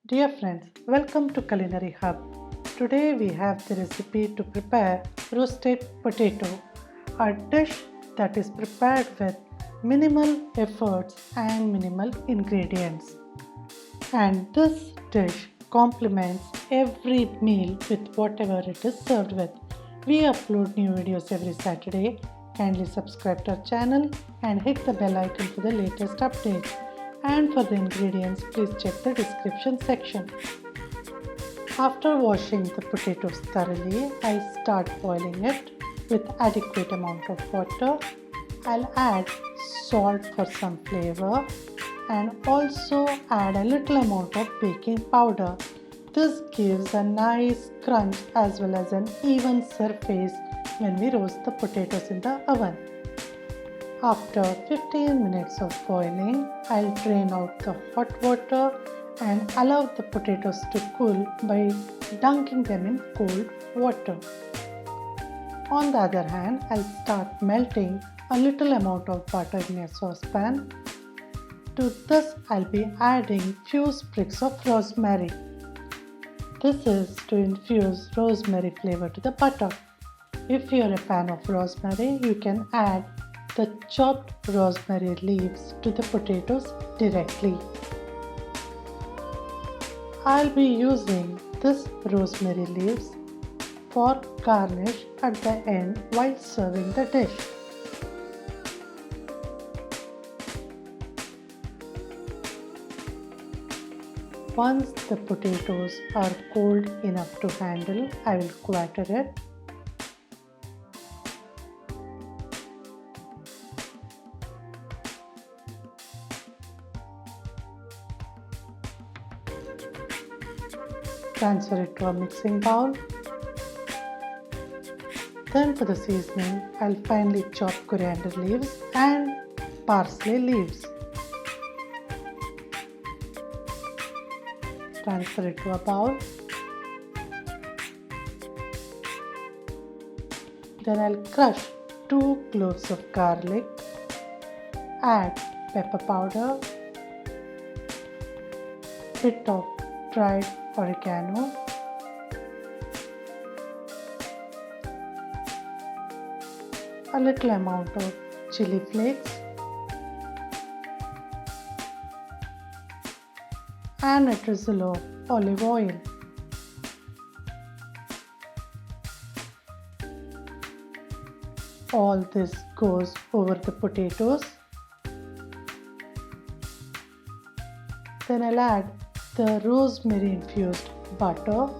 Dear friends, welcome to Culinary Hub. Today we have the recipe to prepare roasted potato, a dish that is prepared with minimal efforts and minimal ingredients. And this dish complements every meal with whatever it is served with. We upload new videos every Saturday. Kindly subscribe to our channel and hit the bell icon for the latest updates. And for the ingredients, please check the description section. After washing the potatoes thoroughly, I'll start boiling it with adequate amount of water. I'll add salt for some flavor and also add a little amount of baking powder. This gives a nice crunch as well as an even surface when we roast the potatoes in the oven. After 15 minutes of boiling, I'll drain out the hot water and allow the potatoes to cool by dunking them in cold water. On the other hand, I'll start melting a little amount of butter in a saucepan. To this, I'll be adding few sprigs of rosemary. This is to infuse rosemary flavor to the butter. If you're a fan of rosemary, you can add the chopped rosemary leaves to the potatoes directly. I'll be using this rosemary leaves for garnish at the end while serving the dish. Once the potatoes are cold enough to handle, I will quarter it. Transfer it to a mixing bowl. Then for the seasoning, I'll finely chop coriander leaves and parsley leaves. Transfer it to a bowl. Then I'll crush 2 cloves of garlic, add pepper powder, bit of dried oregano, a little amount of chili flakes, and a drizzle of olive oil. All this goes over the potatoes. Then I'll add the rosemary infused butter.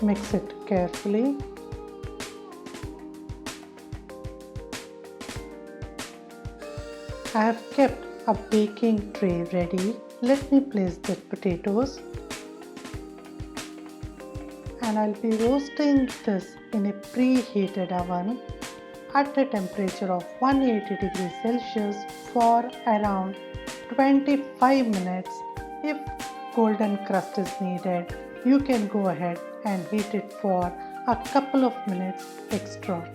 Mix it carefully. I have kept a baking tray ready. Let me place the potatoes. And I'll be roasting this in a preheated oven at a temperature of 180 degrees Celsius for around 25 minutes. If golden crust is needed, you can go ahead and heat it for a couple of minutes extra.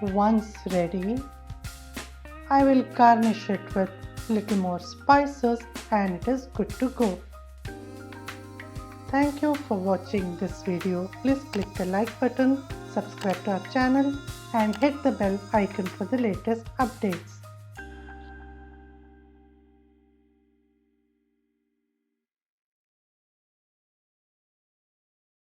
Once ready, I will garnish it with little more spices and it is good to go. Thank you for watching this video. Please click the like button, subscribe to our channel and hit the bell icon for the latest updates.